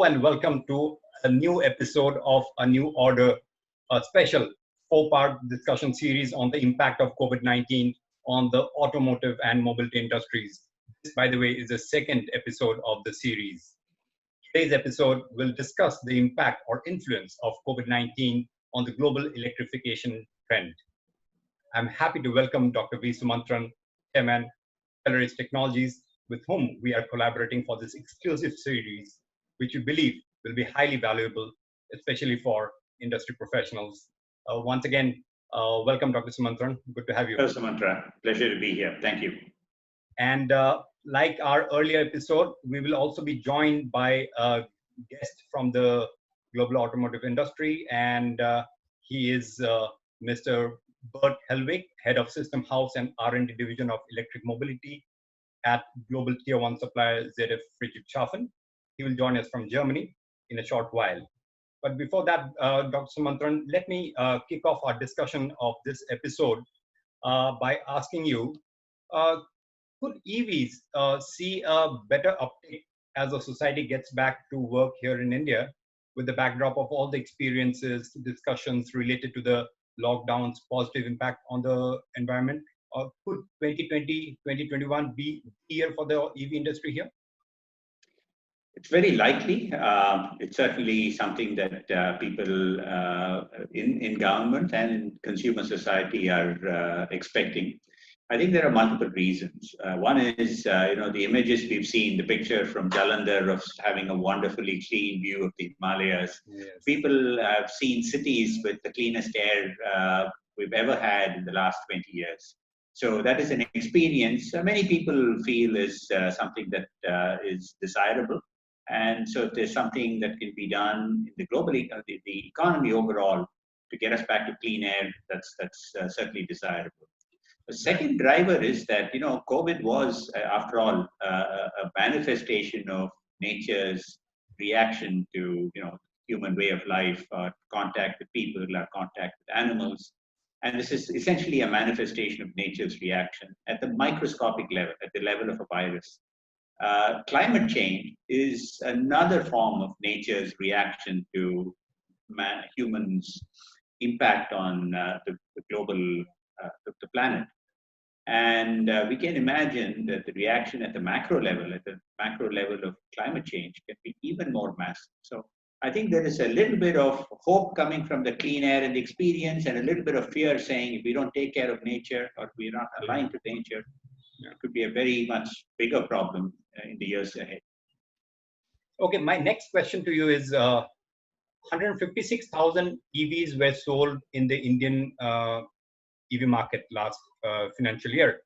and welcome to a new episode of A New Order, a special four-part discussion series on the impact of COVID-19 on the automotive and mobility industries. This, by the way, is the second episode of the series. Today's episode will discuss the impact or influence of COVID-19 on the global electrification trend. I'm happy to welcome Dr. V. Sumantran, Chairman, Celeris Technologies, with whom we are collaborating for this exclusive series, which we believe will be highly valuable, especially for industry professionals. Once again, welcome, Dr. Sumantran. Good to have you. Hello, Sumantran. Pleasure to be here. Thank you. And like our earlier episode, we will also be joined by a guest from the global automotive industry, and he is Mr. Bert Hellwig, Head of System House and R&D Division of Electric Mobility at global tier 1 supplier ZF Friedrichshafen. He will join us from Germany in a short while. But before that, Dr. Sumantran, let me kick off our discussion of this episode by asking you, could EVs see a better uptake as the society gets back to work here in India with the backdrop of all the experiences, discussions related to the lockdowns, positive impact on the environment? Or could 2020, 2021 be the year for the EV industry here? It's very likely. It's certainly something that people in government and in consumer society are expecting. I think there are multiple reasons. One is, the images we've seen, the picture from Jalandhar of having a wonderfully clean view of the Himalayas. Yes. People have seen cities with the cleanest air we've ever had in the last 20 years. So that is an experience many people feel is something that is desirable. And so if there's something that can be done in the global the economy overall to get us back to clean air, that's certainly desirable. The second driver is that, COVID was, after all, a manifestation of nature's reaction to, human way of life, our contact with people, our contact with animals. And this is essentially a manifestation of nature's reaction at the microscopic level, at the level of a virus. Climate change is another form of nature's reaction to humans' impact on the global, the planet. And we can imagine that the reaction at the macro level of climate change can be even more massive. So I think there is a little bit of hope coming from the clean air and the experience, and a little bit of fear saying if we don't take care of nature or we're not aligned to nature, it could be a very much bigger problem in the years ahead. Okay, my next question to you is 156,000 EVs were sold in the Indian EV market last financial year,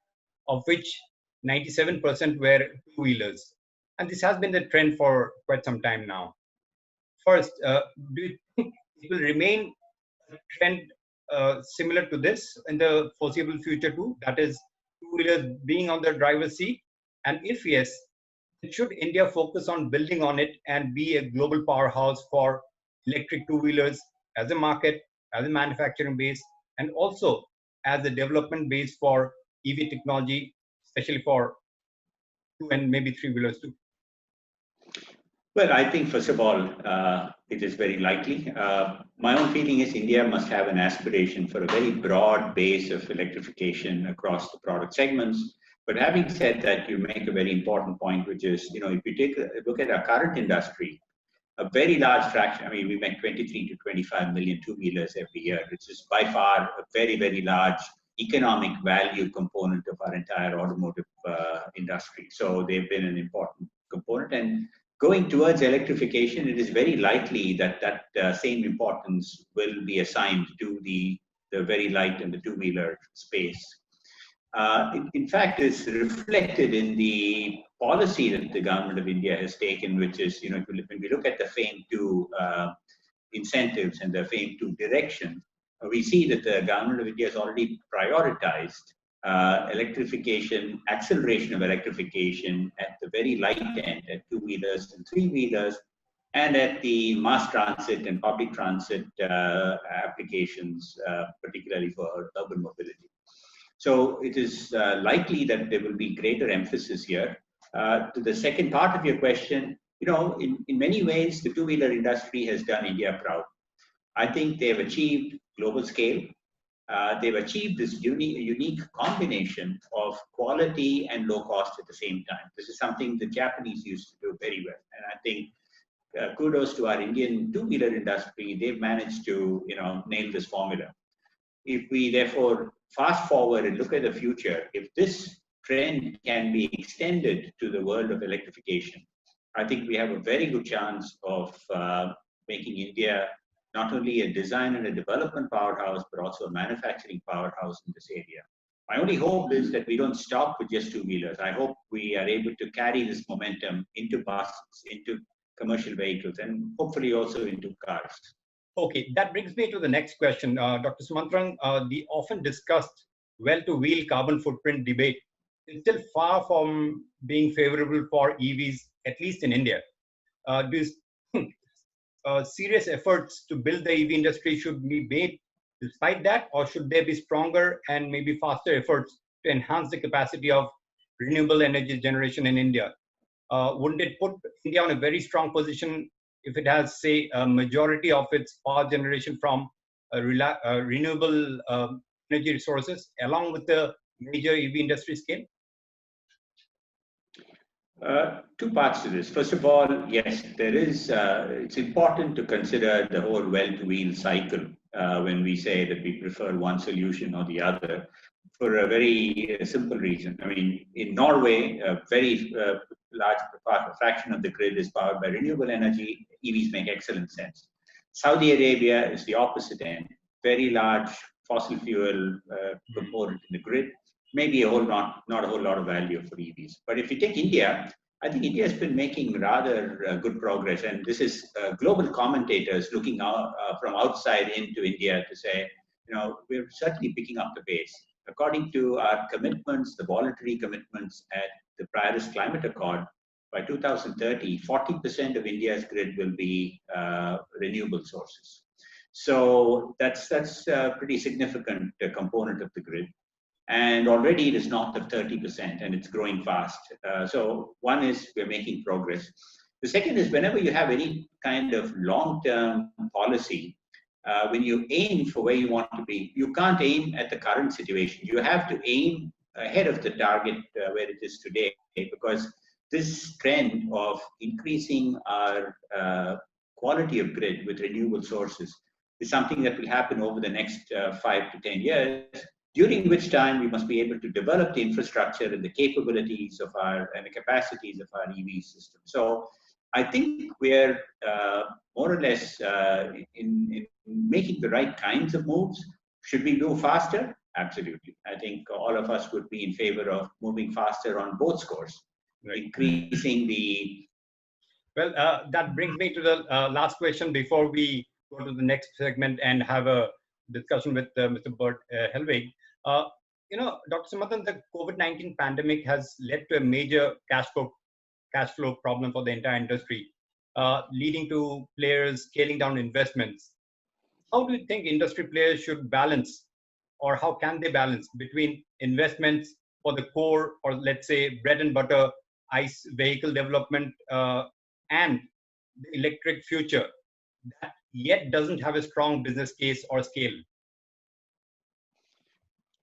of which 97% were two-wheelers. And this has been the trend for quite some time now. First, do you think it will remain a trend similar to this in the foreseeable future too? That is, two-wheelers being on the driver's seat? And if yes, should India focus on building on it and be a global powerhouse for electric two-wheelers as a market, as a manufacturing base, and also as a development base for EV technology, especially for two and maybe three-wheelers too? Well, I think, first of all, it is very likely. My own feeling is India must have an aspiration for a very broad base of electrification across the product segments. But having said that, you make a very important point, which is, if you take a look at our current industry, a very large fraction, we make 23 to 25 million two-wheelers every year, which is by far a very, very large economic value component of our entire automotive industry. So they've been an important component. And going towards electrification, it is very likely that same importance will be assigned to the very light and the two-wheeler space. In fact, it's reflected in the policy that the government of India has taken, which is, when we look at the FAME 2 incentives and the FAME 2 direction, we see that the government of India has already prioritized electrification, acceleration of electrification at the very light end, at two-wheelers and three-wheelers, and at the mass transit and public transit applications, particularly for urban mobility. So it is likely that there will be greater emphasis here. To the second part of your question, in many ways, the two-wheeler industry has done India proud. I think they've achieved global scale. They've achieved this unique combination of quality and low cost at the same time. This is something the Japanese used to do very well. And I think kudos to our Indian two-wheeler industry. They've managed to, nail this formula. If we therefore fast forward and look at the future, if this trend can be extended to the world of electrification, I think we have a very good chance of making India not only a design and a development powerhouse, but also a manufacturing powerhouse in this area. My only hope is that we don't stop with just two-wheelers. I hope we are able to carry this momentum into buses, into commercial vehicles, and hopefully also into cars. Okay, that brings me to the next question. Dr. Sumantran, the often discussed well-to-wheel carbon footprint debate is still far from being favorable for EVs, at least in India. Do you think serious efforts to build the EV industry should be made despite that, or should there be stronger and maybe faster efforts to enhance the capacity of renewable energy generation in India? Wouldn't it put India on a very strong position if it has, say, a majority of its power generation from renewable energy resources, along with the major EV industry scale? Two parts to this. First of all, yes, there is. It's important to consider the whole well-to-wheel cycle when we say that we prefer one solution or the other, for a very simple reason. I mean, in Norway, a very large fraction of the grid is powered by renewable energy. EVs make excellent sense. Saudi Arabia is the opposite end. Very large fossil fuel component in the grid. Maybe not a whole lot of value for EVs. But if you take India, I think India has been making rather good progress. And this is global commentators looking out, from outside into India to say, we're certainly picking up the pace. According to our commitments, the voluntary commitments at the Paris Climate Accord, by 2030, 40% of India's grid will be renewable sources. So that's a pretty significant component of the grid. And already it is north of 30%, and it's growing fast. So one is we're making progress. The second is whenever you have any kind of long-term policy, when you aim for where you want to be, you can't aim at the current situation. You have to aim ahead of the target where it is today, because this trend of increasing our quality of grid with renewable sources is something that will happen over the next 5 to 10 years, during which time we must be able to develop the infrastructure and the capabilities of and the capacities of our EV system. So I think we're more or less in making the right kinds of moves. Should we move faster? Absolutely. I think all of us would be in favor of moving faster on both scores, increasing the... Well, that brings me to the last question before we go to the next segment and have a discussion with Mr. Bert Hellwig. Dr. Sumantran, the COVID-19 pandemic has led to a major cash flow problem for the entire industry, leading to players scaling down investments. How do you think industry players should balance, or how can they balance between investments for the core, or let's say bread and butter ICE vehicle development and the electric future that yet doesn't have a strong business case or scale?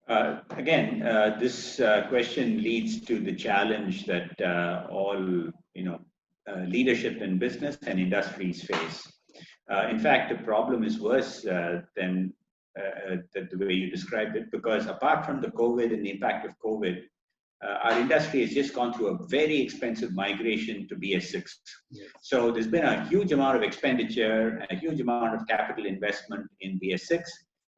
Again, this question leads to the challenge that all leadership in business and industries face. In fact, the problem is worse than the way you described it, because apart from the COVID and the impact of COVID, our industry has just gone through a very expensive migration to BS6. Yes. So there's been a huge amount of expenditure and a huge amount of capital investment in BS6.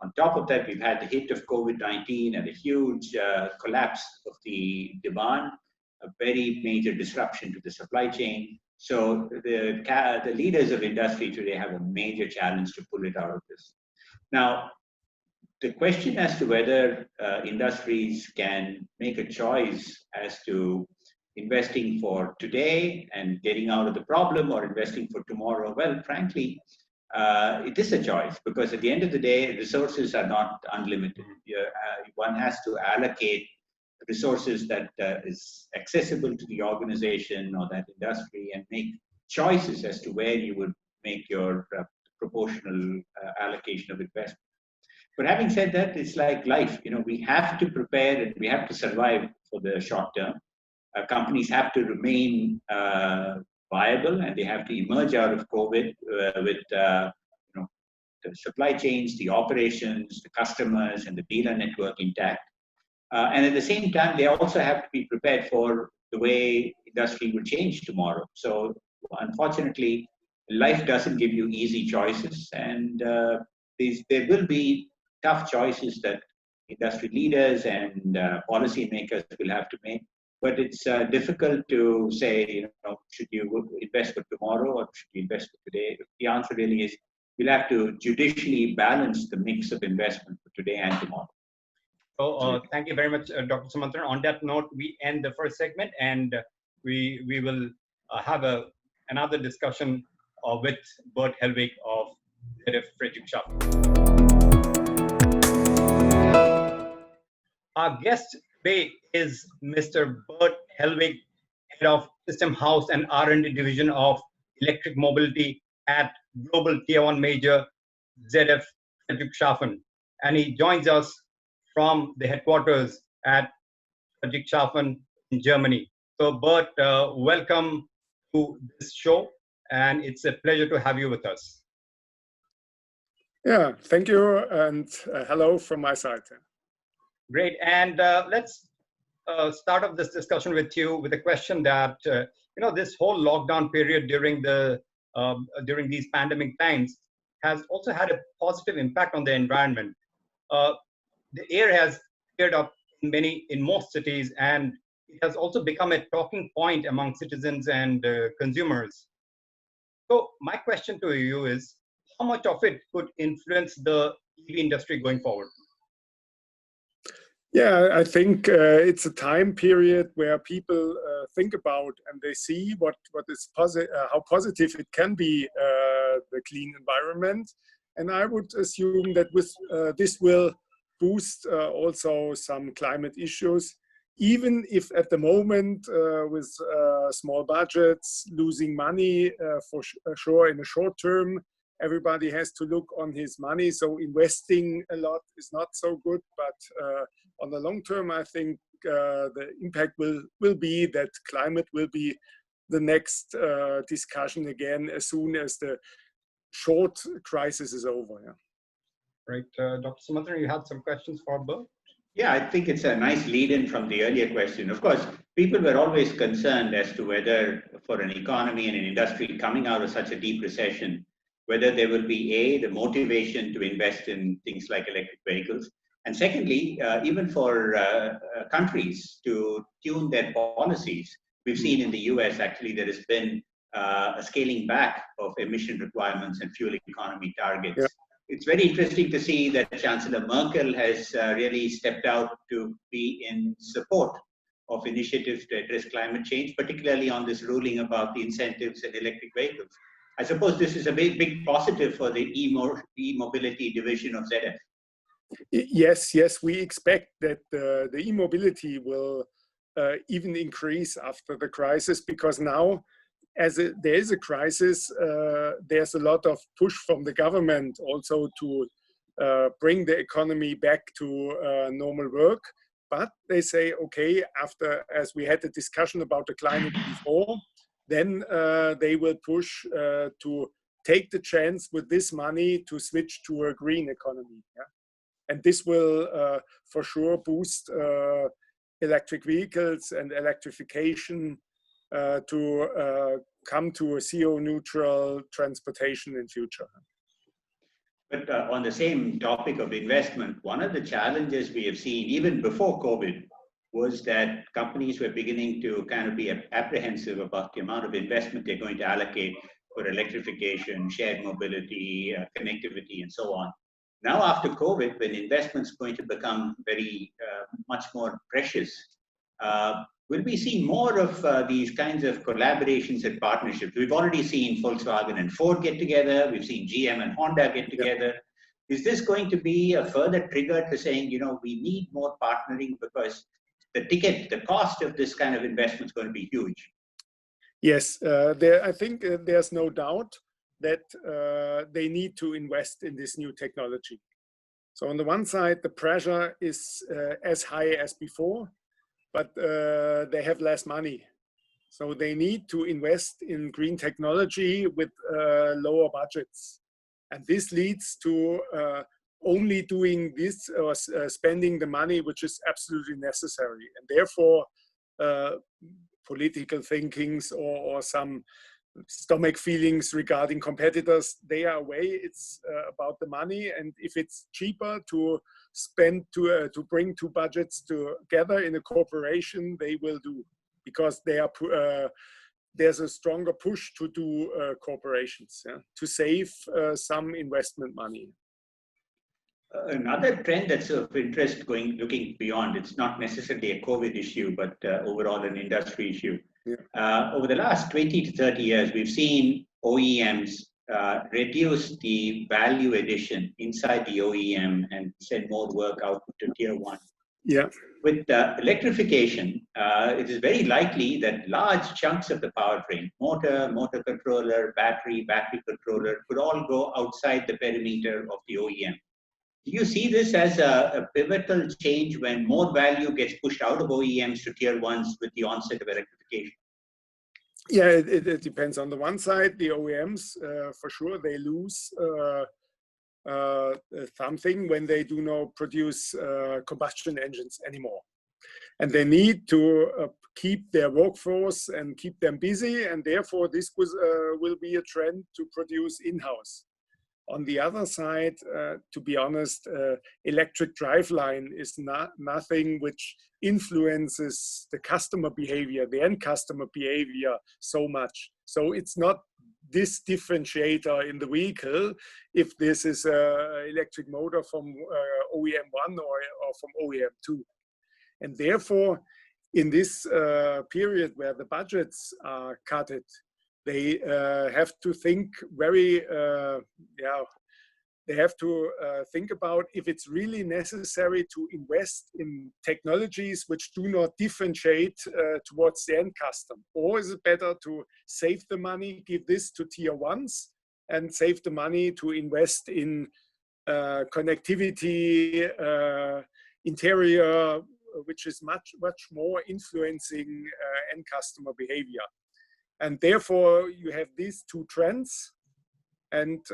On top of that, we've had the hit of COVID-19 and a huge collapse of the demand, a very major disruption to the supply chain. So the leaders of industry today have a major challenge to pull it out of this. Now, the question as to whether industries can make a choice as to investing for today and getting out of the problem, or investing for tomorrow, well, frankly, it is a choice, because at the end of the day, resources are not unlimited. One has to allocate resources that is accessible to the organization or that industry, and make choices as to where you would make your proportional allocation of investment. But having said that, it's like life. We have to prepare and we have to survive for the short term. Companies have to remain viable, and they have to emerge out of COVID with the supply chains, the operations, the customers, and the dealer network intact. And at the same time, they also have to be prepared for the way industry will change tomorrow. So unfortunately, life doesn't give you easy choices, and there will be tough choices that industry leaders and policymakers will have to make. But it's difficult to say, should you invest for tomorrow or should you invest for today? The answer really is we'll have to judicially balance the mix of investment for today and tomorrow. So thank you very much, Dr. Sumantran. On that note, we end the first segment, and we will have another discussion with Bert Hellwig of Friedrichshafen. Our guest today is Mr. Bert Hellwig, Head of System House and R&D Division of Electric Mobility at Global Tier 1 Major ZF Friedrichshafen. And he joins us from the headquarters at Friedrichshafen in Germany. So Bert, welcome to this show, and it's a pleasure to have you with us. Yeah, thank you, and hello from my side. Great, and let's start off this discussion with you with a question that this whole lockdown period during these pandemic times has also had a positive impact on the environment. The air has cleared up in most cities, and it has also become a talking point among citizens and consumers. So my question to you is, how much of it could influence the EV industry going forward? Yeah, I think it's a time period where people think about and they see what is how positive it can be, the clean environment. And I would assume that with this will boost also some climate issues, even if at the moment with small budgets, losing money for sure in the short term, everybody has to look on his money. So investing a lot is not so good, but on the long term, I think the impact will be that climate will be the next discussion again as soon as the short crisis is over. Yeah. Right, Dr. Sumantran, you had some questions for Bert? Yeah, I think it's a nice lead-in from the earlier question. Of course, people were always concerned as to whether for an economy and an industry coming out of such a deep recession, whether there will be the motivation to invest in things like electric vehicles. And secondly, even for countries to tune their policies. We've seen in the US, actually, there has been a scaling back of emission requirements and fuel economy targets. Yeah. It's very interesting to see that Chancellor Merkel has really stepped out to be in support of initiatives to address climate change, particularly on this ruling about the incentives in electric vehicles. I suppose this is a big positive for the e-mobility division of ZF. Yes, we expect that the e-mobility will even increase after the crisis, because now, there is a crisis, there's a lot of push from the government also to bring the economy back to normal work. But they say, okay, as we had a discussion about the climate before, then they will push to take the chance with this money to switch to a green economy. Yeah? And this will for sure boost electric vehicles and electrification to come to a CO neutral transportation in future. But on the same topic of investment, one of the challenges we have seen even before COVID was that companies were beginning to kind of be apprehensive about the amount of investment they're going to allocate for electrification, shared mobility, connectivity, and so on. Now, after COVID, when investment's going to become very much more precious, will we see more of these kinds of collaborations and partnerships? We've already seen Volkswagen and Ford get together. We've seen GM and Honda get together. Is this going to be a further trigger to saying, we need more partnering because the cost of this kind of investment is going to be huge? Yes, I think there's no doubt that they need to invest in this new technology. So on the one side, the pressure is as high as before, but they have less money. So they need to invest in green technology with lower budgets. And this leads to only doing this or spending the money which is absolutely necessary. And therefore, political thinkings or some stomach feelings regarding competitors, they are away. It's about the money, and if it's cheaper to spend to bring two budgets together in a cooperation, they will do, because they are there's a stronger push to do cooperations, yeah, to save some investment money. Another trend that's of interest looking beyond, it's not necessarily a COVID issue, but overall an industry issue. Yeah. Over the last 20 to 30 years, we've seen OEMs reduce the value addition inside the OEM and send more work out to tier one. Yeah. With electrification, it is very likely that large chunks of the powertrain, motor controller, battery controller, could all go outside the perimeter of the OEM. Do you see this as a pivotal change when more value gets pushed out of OEMs to tier ones with the onset of electrification? Yeah, it depends. On the one side, the OEMs, for sure, they lose something when they do not produce combustion engines anymore. And they need to keep their workforce and keep them busy. And therefore, this will be a trend to produce in-house. On the other side, to be honest, electric driveline is nothing which influences the customer behavior, the end customer behavior so much. So it's not this differentiator in the vehicle if this is an electric motor from OEM 1 or from OEM 2. And therefore, in this period where the budgets are cut, they have to think very, they have to think about if it's really necessary to invest in technologies which do not differentiate towards the end customer. Or is it better to save the money, give this to tier ones, and save the money to invest in connectivity, interior, which is much more influencing end customer behavior. And therefore, you have these two trends. And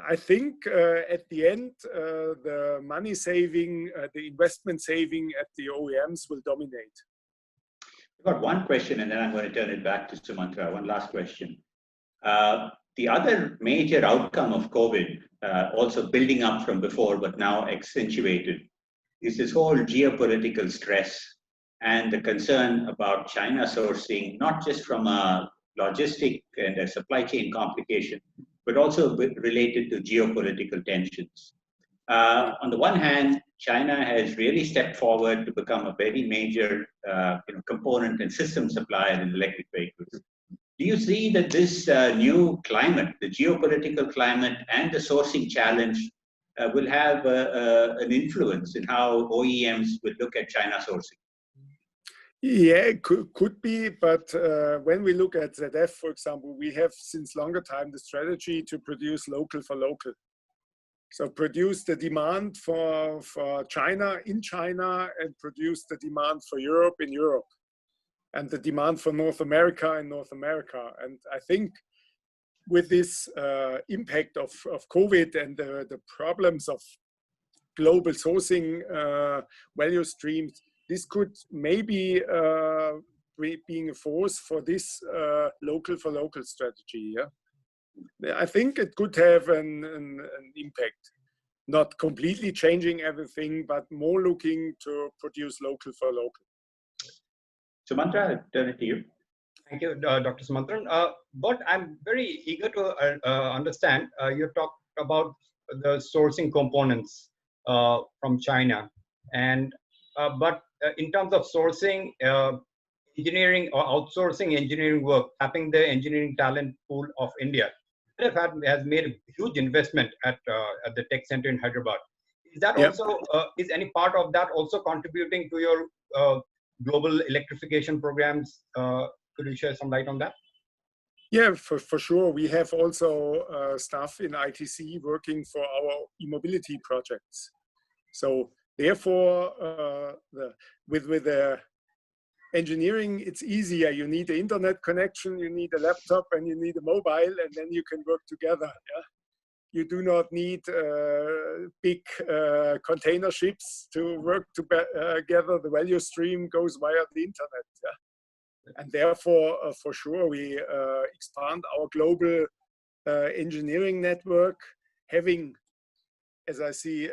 I think at the end, the money saving, the investment saving at the OEMs will dominate. I've got one question, and then I'm going to turn it back to Sumantran. One last question. The other major outcome of COVID, also building up from before, but now accentuated, is this whole geopolitical stress and the concern about China sourcing, not just from a logistic and a supply chain complication, but also related to geopolitical tensions. On the one hand, China has really stepped forward to become a very major component and system supplier in electric vehicles. Do you see that this new climate, the geopolitical climate and the sourcing challenge will have an influence in how OEMs will look at China sourcing? Yeah, it could be, but when we look at ZF, for example, we have since longer time the strategy to produce local for local. So produce the demand for China in China and produce the demand for Europe in Europe and the demand for North America in North America. And I think with this impact of COVID and the problems of global sourcing value streams, this could maybe being a force for this local for local strategy. Yeah, I think it could have an impact, not completely changing everything, but more looking to produce local for local. Sumantran, I'll turn it to you. Thank you, Dr. Sumantran. But I'm very eager to understand. You talked about the sourcing components from China, and but in terms of sourcing, engineering or outsourcing engineering work, tapping the engineering talent pool of India, ZF has made a huge investment at the tech center in Hyderabad. Is that also is any part of that also contributing to your global electrification programs Could you share some light on that? Yeah, for sure. We have also staff in ITC working for our e-mobility projects. So therefore, with the engineering, it's easier. You need an internet connection, you need a laptop, and you need a mobile, and then you can work together. Yeah? You do not need big container ships to work together. The value stream goes via the internet. Yeah? And therefore, for sure, we expand our global engineering network, having, as I see,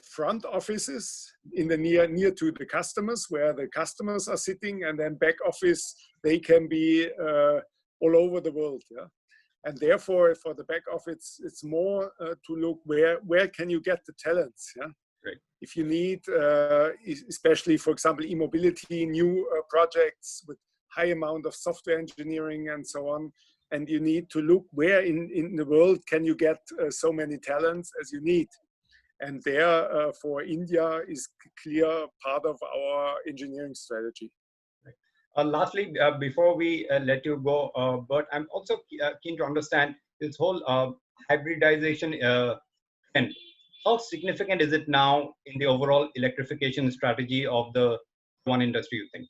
front offices in the near to the customers, where the customers are sitting, and then back office, they can be all over the world. Yeah? And therefore, for the back office, it's more to look where can you get the talents. Yeah? Great. If you need, especially, for example, e-mobility, new projects with high amount of software engineering and so on, and you need to look where in the world can you get so many talents as you need. And there, for India, is clear part of our engineering strategy. Lastly, before we let you go, Bert, I'm also keen to understand this whole hybridization trend. How significant is it now in the overall electrification strategy of the one industry, you think?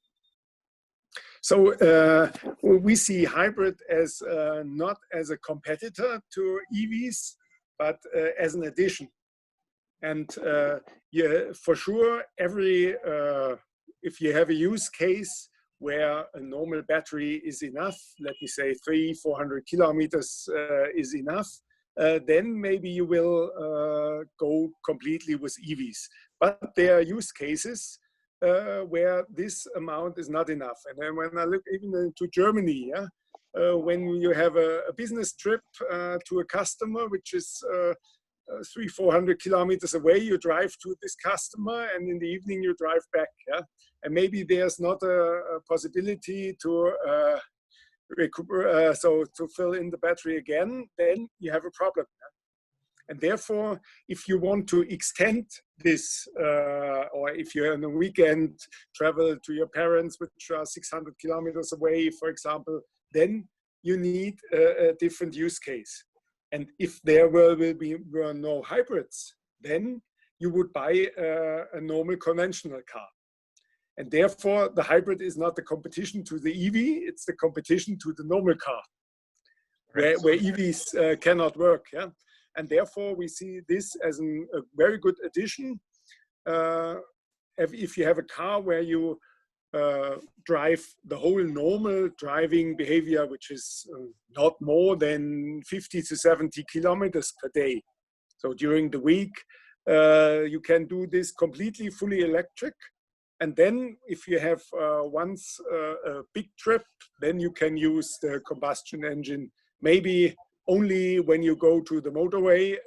So we see hybrid as not as a competitor to EVs, but as an addition. And yeah, for sure, if you have a use case where a normal battery is enough, let me say 300-400 kilometers is enough, then maybe you will go completely with EVs. But there are use cases where this amount is not enough. And then when I look even into Germany, yeah, when you have a business trip to a customer, which is 300-400 kilometers away, you drive to this customer, and in the evening you drive back. Yeah? And maybe there's not a possibility to to fill in the battery again, then you have a problem. Yeah? And therefore, if you want to extend this, or if you're on a weekend travel to your parents, which are 600 kilometers away, for example, then you need a different use case. And if there were no hybrids, then you would buy a normal conventional car. And therefore, the hybrid is not the competition to the EV, it's the competition to the normal car, where EVs cannot work. Yeah? And therefore, we see this as a very good addition. If you have a car where you drive the whole normal driving behavior, which is not more than 50 to 70 kilometers per day. So during the week, you can do this completely fully electric. And then if you have once a big trip, then you can use the combustion engine. Maybe only when you go to the motorway,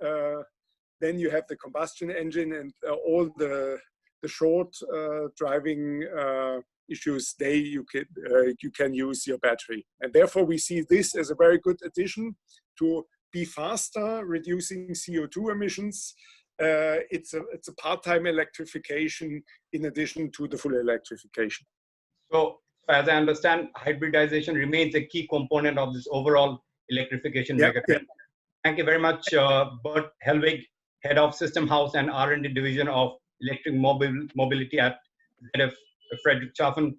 then you have the combustion engine, and all the short driving issues, you can use your battery. And therefore we see this as a very good addition to be faster, reducing CO2 emissions. It's a part-time electrification in addition to the full electrification. So as I understand, hybridization remains a key component of this overall electrification megatrend. Yeah. Thank you very much, Bert Hellwig, Head of System House and R&D Division of Electric Mobility at ZF Friedrichshafen.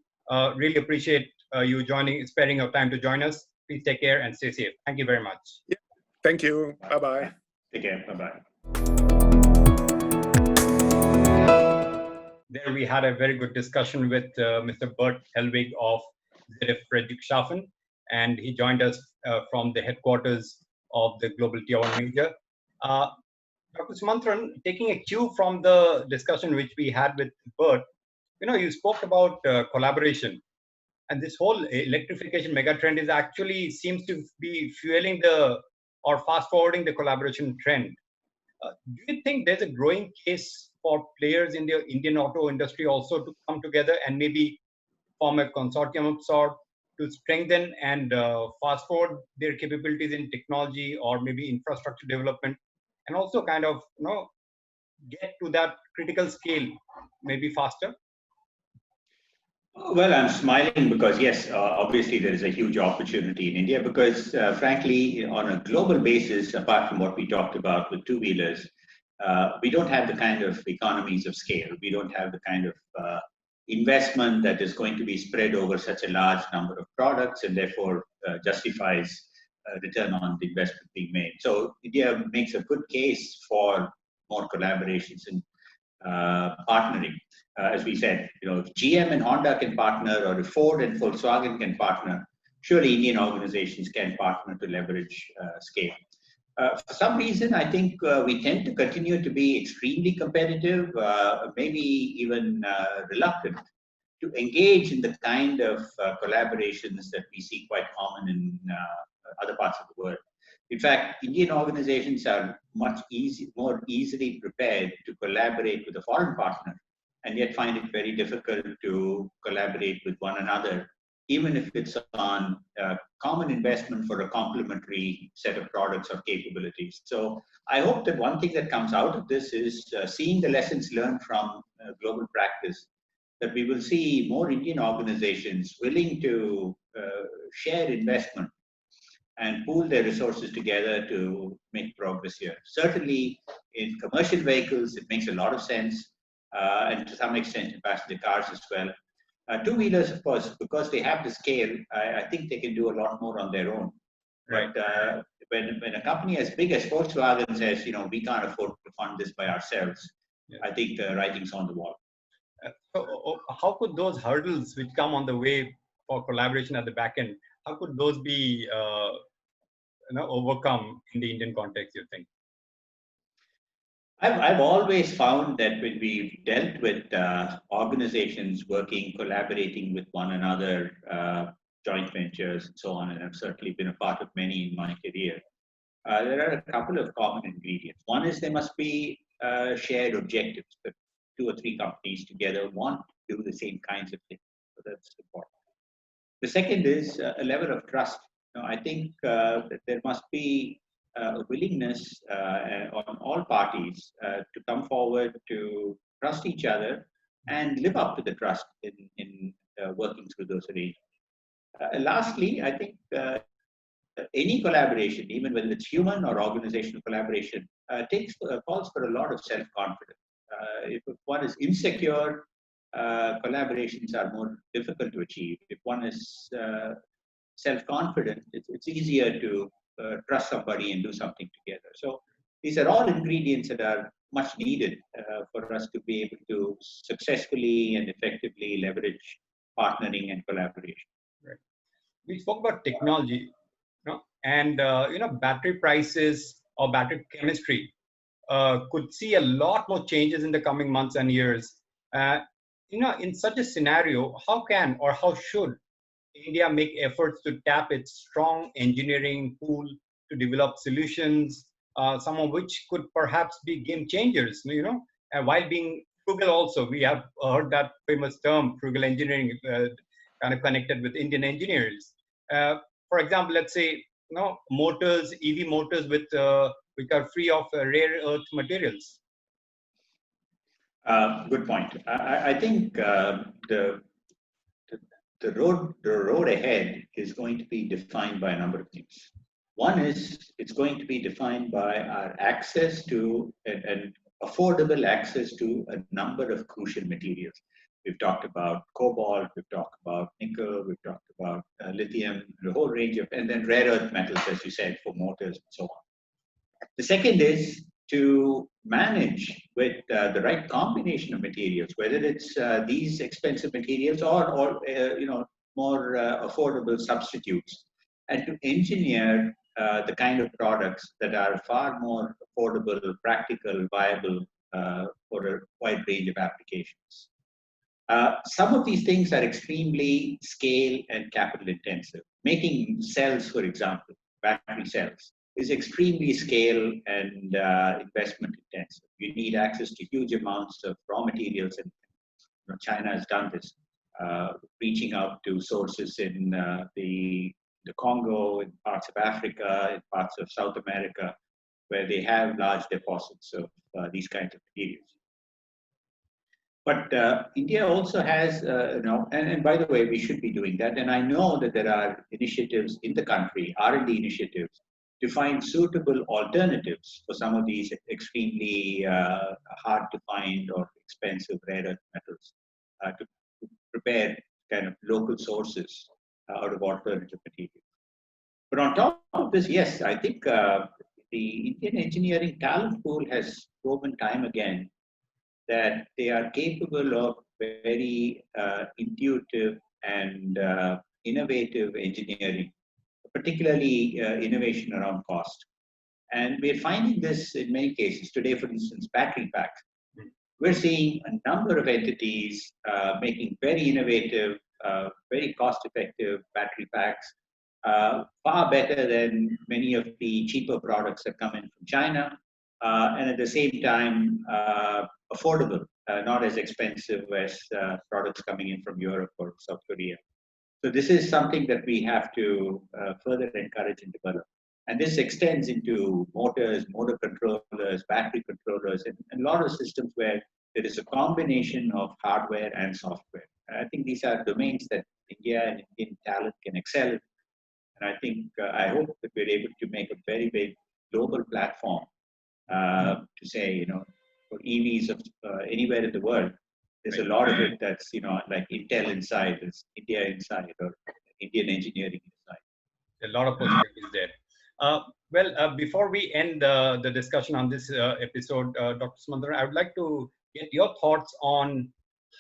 Really appreciate you sparing your time to join us. Please take care and stay safe. Thank you very much. Yeah. Thank you. Bye-bye. Take care. Bye-bye. There we had a very good discussion with Mr. Bert Hellwig of ZF Friedrichshafen, and he joined us from the headquarters of the global Tier 1 major. Dr. Sumantran, taking a cue from the discussion which we had with Bert, you spoke about collaboration, and this whole electrification megatrend is actually seems to be fueling or fast forwarding the collaboration trend. Do you think there's a growing case for players in the Indian auto industry also to come together and maybe form a consortium of sort to strengthen and fast forward their capabilities in technology or maybe infrastructure development, and also kind of get to that critical scale maybe faster? Well, I'm smiling because, yes, obviously there is a huge opportunity in India because, frankly, on a global basis, apart from what we talked about with two-wheelers, we don't have the kind of economies of scale. We don't have the kind of investment that is going to be spread over such a large number of products and therefore justifies return on the investment being made. So India makes a good case for more collaborations and partnering. As we said, if GM and Honda can partner, or if Ford and Volkswagen can partner, surely Indian organizations can partner to leverage scale. For some reason, I think we tend to continue to be extremely competitive, maybe even reluctant to engage in the kind of collaborations that we see quite common in other parts of the world. In fact, Indian organizations are more easily prepared to collaborate with a foreign partner, and yet find it very difficult to collaborate with one another, even if it's on common investment for a complementary set of products or capabilities. So I hope that one thing that comes out of this is seeing the lessons learned from global practice, that we will see more Indian organizations willing to share investment and pool their resources together to make progress here. Certainly in commercial vehicles, it makes a lot of sense, and to some extent in passenger cars as well. Two-wheelers, of course, because they have the scale, I think they can do a lot more on their own. Right. But when a company as big as Volkswagen says, we can't afford to fund this by ourselves, yes, I think the writing's on the wall. So how could those hurdles which come on the way for collaboration at the back end, how could those be overcome in the Indian context, you think? I've always found that when we've dealt with organizations working, collaborating with one another, joint ventures and so on, and I've certainly been a part of many in my career, there are a couple of common ingredients. One is there must be shared objectives, that 2 or 3 companies together want to do the same kinds of things. So that's important. The second is a level of trust. I think that there must be a willingness on all parties to come forward to trust each other and live up to the trust in working through those arrangements. Lastly, I think any collaboration, even whether it's human or organizational collaboration, calls for a lot of self-confidence. If one is insecure, collaborations are more difficult to achieve. If one is self-confident, it's easier to trust somebody and do something together. So these are all ingredients that are much needed for us to be able to successfully and effectively leverage partnering and collaboration. Right. We spoke about technology, and battery prices or battery chemistry could see a lot more changes in the coming months and years. In such a scenario, how can or how should India make efforts to tap its strong engineering pool to develop solutions, some of which could perhaps be game changers, and while being frugal also? We have heard that famous term, frugal engineering, kind of connected with Indian engineers. For example, let's say, motors, EV motors which are free of rare earth materials. Good point. I think the road ahead is going to be defined by a number of things. One is it's going to be defined by our access to and affordable access to a number of crucial materials. We've talked about cobalt, we've talked about nickel, we've talked about lithium, a whole range of, and then rare earth metals, as you said, for motors and so on. The second is to manage with the right combination of materials, whether it's these expensive materials or more affordable substitutes, and to engineer the kind of products that are far more affordable, practical, viable for a wide range of applications. Some of these things are extremely scale and capital intensive. Making cells, for example, battery cells, is extremely scale and investment intensive. You need access to huge amounts of raw materials, and China has done this, reaching out to sources in the Congo, in parts of Africa, in parts of South America, where they have large deposits of these kinds of materials. But India also has, and by the way, we should be doing that. And I know that there are initiatives in the country, R&D initiatives, to find suitable alternatives for some of these extremely hard to find or expensive rare earth metals, to prepare kind of local sources out of alternative materials. But on top of this, yes, I think the Indian engineering talent pool has proven time again that they are capable of very intuitive and innovative engineering, particularly innovation around cost. And we're finding this in many cases. Today, for instance, battery packs. We're seeing a number of entities making very innovative, very cost-effective battery packs, far better than many of the cheaper products that come in from China, and at the same time, affordable, not as expensive as products coming in from Europe or South Korea. So this is something that we have to further encourage and develop. And this extends into motors, motor controllers, battery controllers, and a lot of systems where there is a combination of hardware and software. And I think these are domains that India and Indian talent can excel in. And I think, I hope that we're able to make a very big global platform to say, for EVs of anywhere in the world, there's a lot of it that's, like Intel inside, there's India inside, or Indian engineering inside. A lot of possibilities there. Before we end the discussion on this episode, Dr. Sumantran, I would like to get your thoughts on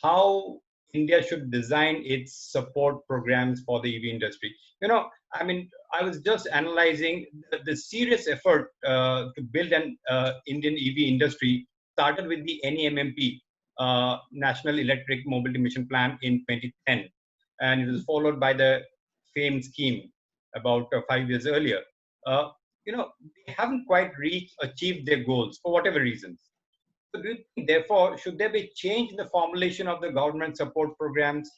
how India should design its support programs for the EV industry. I was just analyzing the serious effort to build an Indian EV industry started with the NEMMP, National Electric Mobility Mission Plan in 2010, and it was followed by the FAME scheme about 5 years earlier. They haven't quite achieved their goals for whatever reasons. So do you think, therefore, should there be a change in the formulation of the government support programs?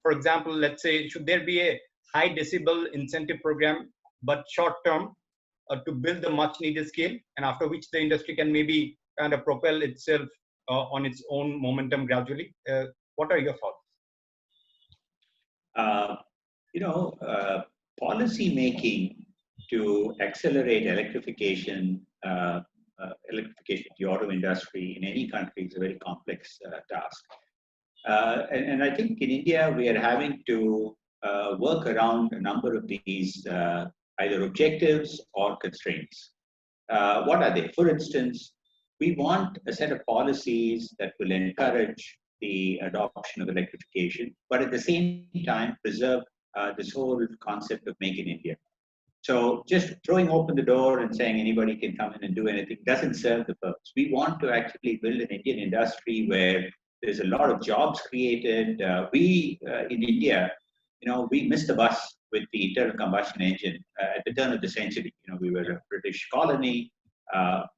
For example, let's say, should there be a high decibel incentive program, but short term, to build the much needed scale, and after which the industry can maybe kind of propel itself on its own momentum gradually? What are your thoughts? Policy making to accelerate electrification of the auto industry in any country is a very complex task. And I think in India, we are having to work around a number of these either objectives or constraints. What are they? For instance, we want a set of policies that will encourage the adoption of electrification, but at the same time preserve this whole concept of Make in India. So just throwing open the door and saying anybody can come in and do anything doesn't serve the purpose. We want to actually build an Indian industry where there's a lot of jobs created. We in India, we missed the bus with the internal combustion engine at the turn of the century. We were a British colony.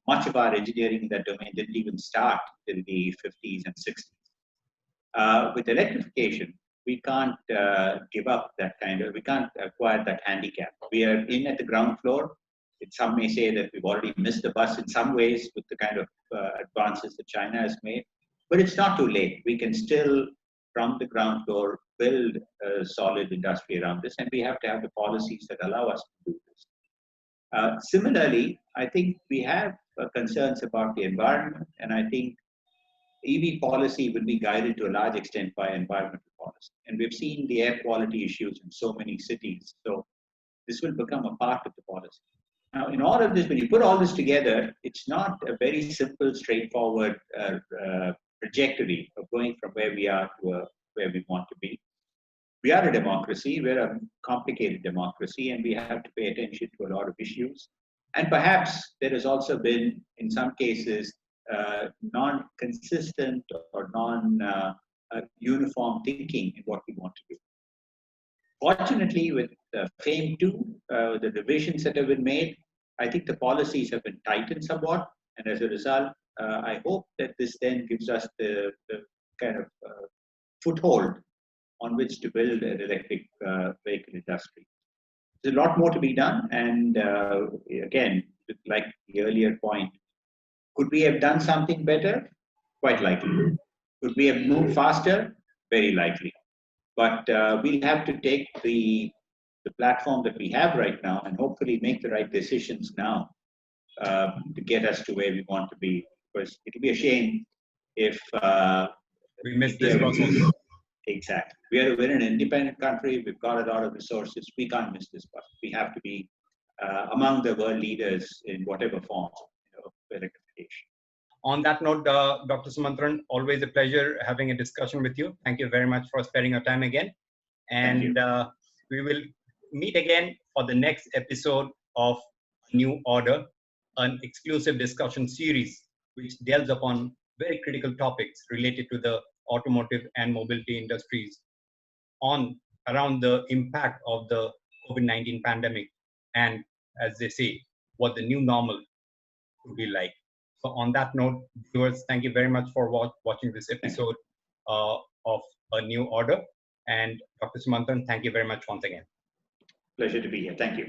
Much of our engineering in that domain didn't even start till the 50s and 60s. With electrification, we can't give up that we can't acquire that handicap. We are in at the ground floor. Some may say that we've already missed the bus in some ways with the kind of advances that China has made, but it's not too late. We can still, from the ground floor, build a solid industry around this, and we have to have the policies that allow us to do this. Similarly, I think we have concerns about the environment, and I think EV policy will be guided to a large extent by environmental policy. And we've seen the air quality issues in so many cities. So this will become a part of the policy. Now, in all of this, when you put all this together, it's not a very simple, straightforward trajectory of going from where we are to where we want to be. We are a democracy. We're a complicated democracy, and we have to pay attention to a lot of issues. And perhaps there has also been, in some cases, non-consistent or non-uniform thinking in what we want to do. Fortunately, with FAME 2, the revisions that have been made, I think the policies have been tightened somewhat. And as a result, I hope that this then gives us the kind of foothold on which to build an electric vehicle industry. There's a lot more to be done. And again, like the earlier point, could we have done something better? Quite likely. Could we have moved faster? Very likely. But we'll have to take the platform that we have right now and hopefully make the right decisions now to get us to where we want to be. Because it'll be a shame if we miss this process. Exactly. We're an independent country. We've got a lot of resources. We can't miss this process. We have to be among the world leaders in whatever form of electrification. On that note, Dr. Sumantran, always a pleasure having a discussion with you. Thank you very much for sparing your time again. And we will meet again for the next episode of New Order, an exclusive discussion series which delves upon very critical topics related to the automotive and mobility industries around the impact of the COVID-19 pandemic and, as they say, what the new normal would be like. So on that note, viewers, thank you very much for watching this episode of A New Order. And Dr. Sumantran, thank you very much once again. Pleasure to be here. Thank you.